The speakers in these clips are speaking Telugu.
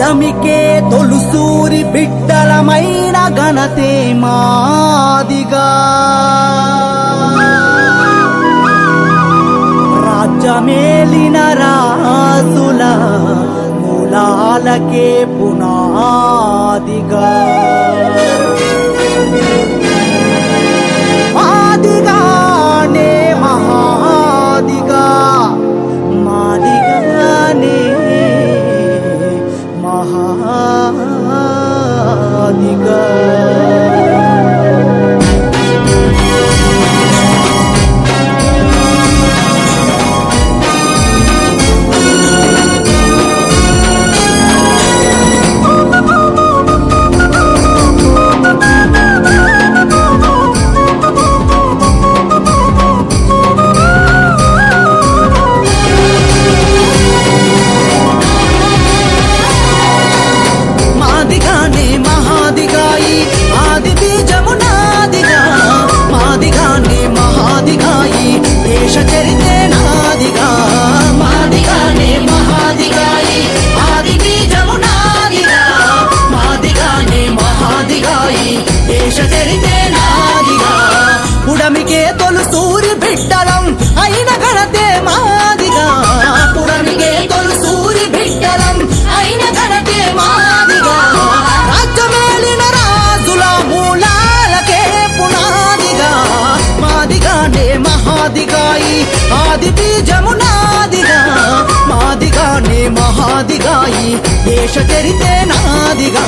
పుడమికే తొలుసూరి బిడ్డలమైన ఘనతే మాదిగా రాజ్యమేలిన రాసుల మూలాలకే పునాదిగా మాదిగానే మహాదిగా మాదిగానే మహాదిగా పుడమికే తొలుసూరి బిడ్డలం అయిన ఘనతే మాదిగా పుడమికే తొలుసూరి బిడ్డలం అయిన ఘనతే మాదిగా రాజ్యమేలిన రాజుల మూలాలకే పునాదిగా మాదిగానే మహాదిగాయి ఆది బీజమునాదిగా మాదిగానే మహాదిగాయి దేశ చరితే నాదిగా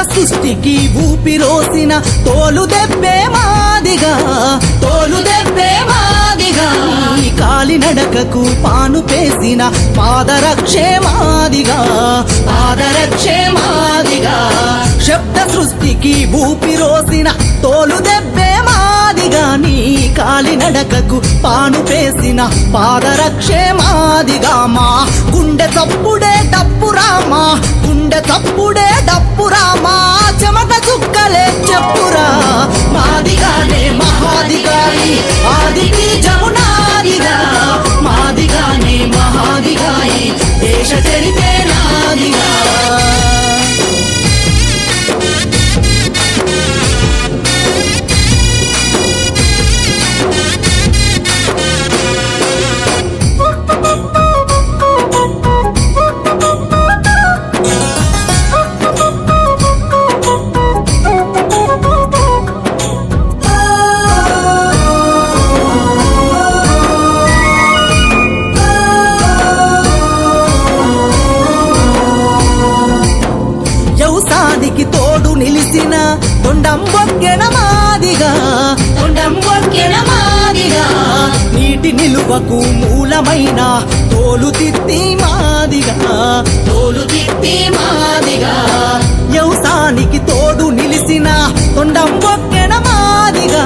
సృష్టికి ఊపిరోసిన తోలు దెబ్బే మాదిగా తోలు దెబ్బే మాదిగా కాలి నడకకు పాను పేసిన పాదరక్షే మాదిగా పాదరక్షే మాదిగా శబ్ద సృష్టికి ఊపిరోసిన తోలు దెబ్బే మాదిగా నీ కాలి నడకకు పాను పేసిన పాదరక్షే మాదిగా మా గుండె చప్పుడే డప్పురామా గుండె చప్పుడే డప్పురామా చెమట చుక్కలే చెప్పురా మాదిగానే మహాదిగాయి ఆది బీజమునాదిగా మాదిగానే మహాదిగాయి దేశ చరితే నాదిగా తోడు నిలిసిన తొండం బొక్కెన మాదిగా తొండం బొక్కెన మాదిగా నీటి నిలువకు మూలమైన తోలు తిత్తి మాదిగా తోలు తిత్తి మాదిగా వ్యవసాయానికి తోడు నిలిసిన తొండం బొక్కెన మాదిగా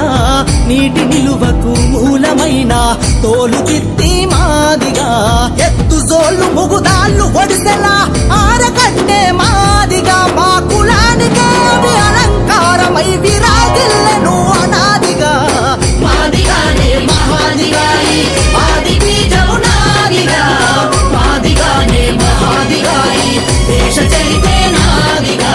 నీటి నిలువకు మూలమైన తోలు తిత్తి మాదిగా ఎత్తు జోళ్ళు ముగుదాళ్ళు ఒడిసెలా ఆరకట్టే మాదిగా మా కులానికి అలంకారమై విరాజిల్లెను అనాదిగా మాదిగానే మహాదిగాయి ఆది బీజమునాదిగా మాదిగానే మహాదిగాయి దేశ చరితే నాదిగా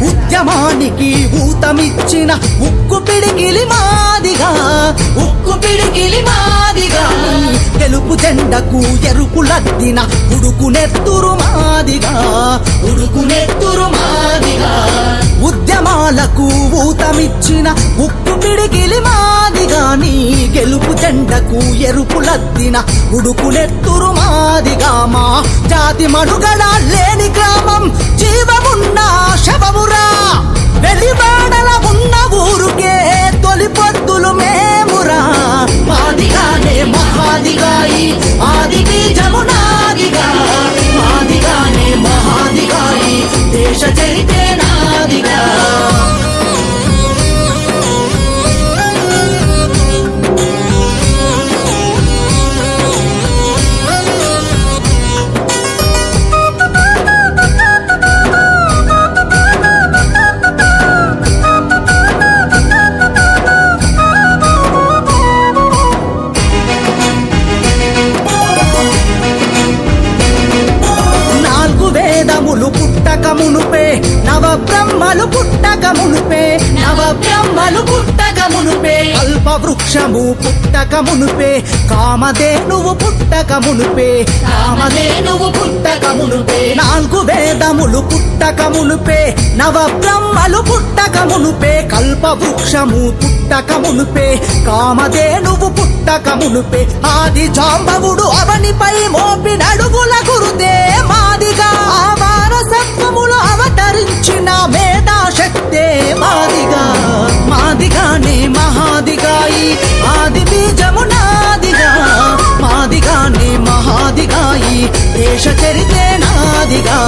ఉద్యమానికి ఊతమిచ్చిన ఉక్కు పిడికిలి మాదిగా ఉక్కు పిడికిలి మాదిగా తెలుపు జెండకు ఎరుపులద్దిన ఉడుకు నెత్తురు మాదిగా ఉడుకు నెత్తురు మాదిగా ఉద్యమాలకు ఊతమిచ్చిన ఉక్కు పిడికిలి మాదిగా నీ గెలుపు జెండకు ఎరుపులద్దిన ఉడుకులెత్తురు మాదిగా మా జాతి మనుగడ లేని గ్రామం జీవమున్న శవమురా వెలివాడల ఉన్న ఊరుకే తొలి పొద్దులు మేమురా మాదిగానే మహాదిగాయి ఆది బీజమునాదిగా మాదిగానే మహాదిగాయి దేశ చరితే నాదిగా నాలుగు వేదములు పుట్టక మునుపే నవ బ్రహ్మలు పుట్టక మునుపే నవ బ్రహ్మలు పుట్టక మునుపే కల్ప వృక్షము పుట్టక మునుపే కామధేనువు పుట్టక మునుపే కామధేనువు పుట్టక మునుపే నాలుగు వేదములు పుట్టక మునుపే నవ బ్రహ్మలు పుట్టక మునుపే కల్ప వృక్షము పుట్టక మునుపే కామధేనువు పుట్టక మునుపే ఆది జాంబవుడు అవనిపై మోపినడుగుల గురుదే మాదిగా ఆ వారసత్వములు అవతరించిన మేధాశక్తే మాదిగా మాదిగానే మహాదిగాయి ఆది బీజమునాదిగా మాదిగానే మహాదిగాయి దేశ చరితే నాదిగా